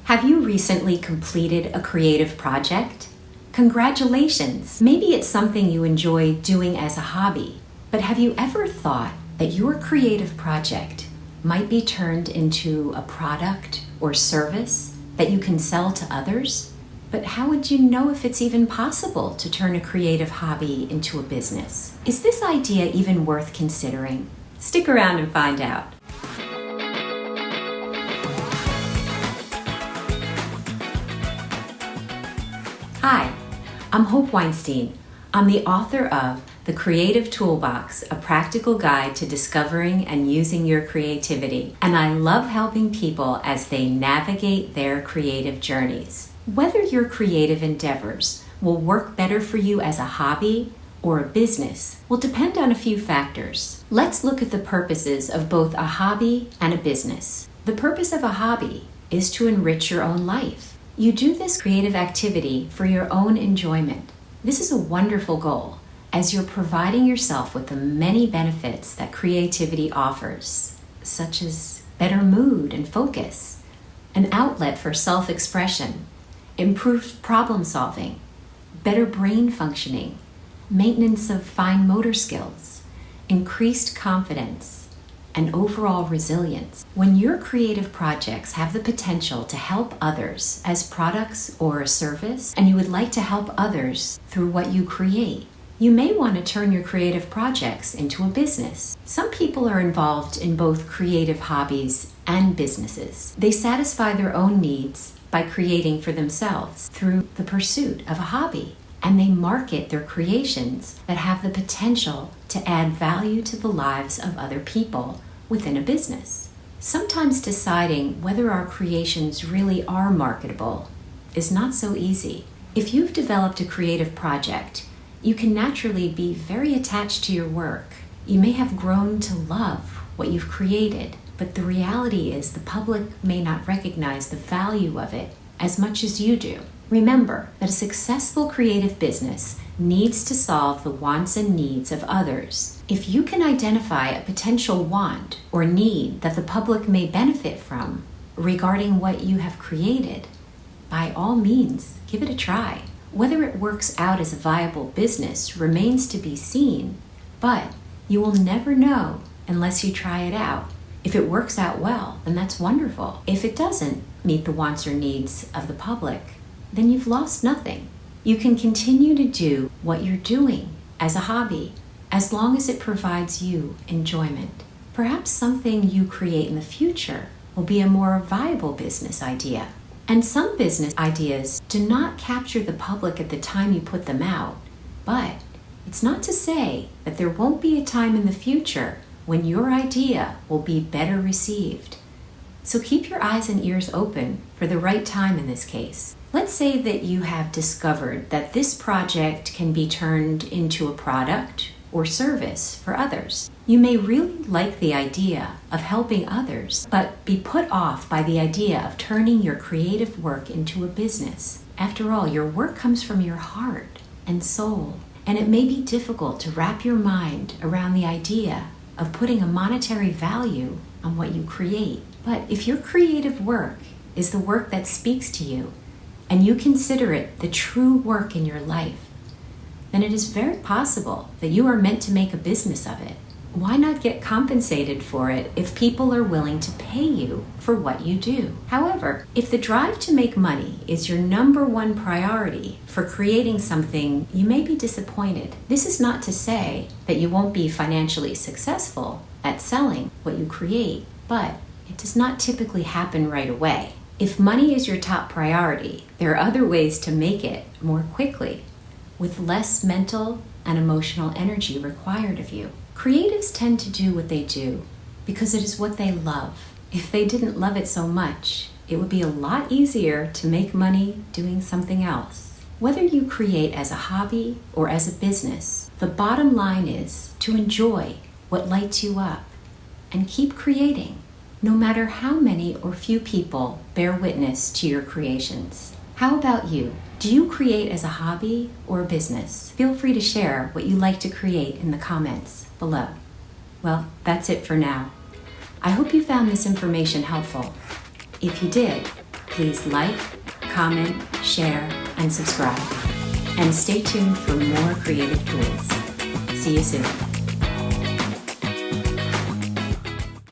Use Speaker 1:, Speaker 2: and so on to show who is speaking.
Speaker 1: Have you recently completed a creative project? Congratulations! Maybe it's something you enjoy doing as a hobby, but have you ever thought that your creative project might be turned into a product or service that you can sell to others? But how would you know if it's even possible to turn a creative hobby into a business? Is this idea even worth considering? Stick around and find out. Hi, I'm Hope Weinstein. I'm the author of The Creative Toolbox, a practical guide to discovering and using your creativity, and I love helping people as they navigate their creative journeys. Whether your creative endeavors will work better for you as a hobby or a business will depend on a few factors. Let's look at the purposes of both a hobby and a business. The purpose of a hobby is to enrich your own life. You do this creative activity for your own enjoyment. This is a wonderful goal, as you're providing yourself with the many benefits that creativity offers, such as better mood and focus, an outlet for self-expression, improved problem solving, better brain functioning, maintenance of fine motor skills, increased confidence, and overall resilience. When your creative projects have the potential to help others as products or a service, and you would like to help others through what you create, you may want to turn your creative projects into a business. Some people are involved in both creative hobbies and businesses. They satisfy their own needs by creating for themselves through the pursuit of a hobby, and they market their creations that have the potential to add value to the lives of other people within a business. Sometimes deciding whether our creations really are marketable is not so easy. If you've developed a creative project, you can naturally be very attached to your work. You may have grown to love what you've created, but the reality is the public may not recognize the value of it as much as you do. Remember that a successful creative business needs to solve the wants and needs of others. If you can identify a potential want or need that the public may benefit from regarding what you have created, by all means, give it a try. Whether it works out as a viable business remains to be seen, but you will never know unless you try it out. If it works out well, then that's wonderful. If it doesn't meet the wants or needs of the public, then you've lost nothing. You can continue to do what you're doing as a hobby, as long as it provides you enjoyment. Perhaps something you create in the future will be a more viable business idea. And some business ideas do not capture the public at the time you put them out, but it's not to say that there won't be a time in the future when your idea will be better received. So keep your eyes and ears open for the right time in this case. Let's say that you have discovered that this project can be turned into a product or service for others. You may really like the idea of helping others, but be put off by the idea of turning your creative work into a business. After all, your work comes from your heart and soul, and it may be difficult to wrap your mind around the idea of putting a monetary value on what you create. But if your creative work is the work that speaks to you, and you consider it the true work in your life, then it is very possible that you are meant to make a business of it. Why not get compensated for it if people are willing to pay you for what you do? However, if the drive to make money is your number one priority for creating something, you may be disappointed. This is not to say that you won't be financially successful at selling what you create, but it does not typically happen right away. If money is your top priority, there are other ways to make it more quickly, with less mental and emotional energy required of you. Creatives tend to do what they do because it is what they love. If they didn't love it so much, it would be a lot easier to make money doing something else. Whether you create as a hobby or as a business, the bottom line is to enjoy what lights you up and keep creating, no matter how many or few people bear witness to your creations. How about you? Do you create as a hobby or a business? Feel free to share what you like to create in the comments below. Well, that's it for now. I hope you found this information helpful. If you did, please like, comment, share, and subscribe. And stay tuned for more creative tools. See you soon.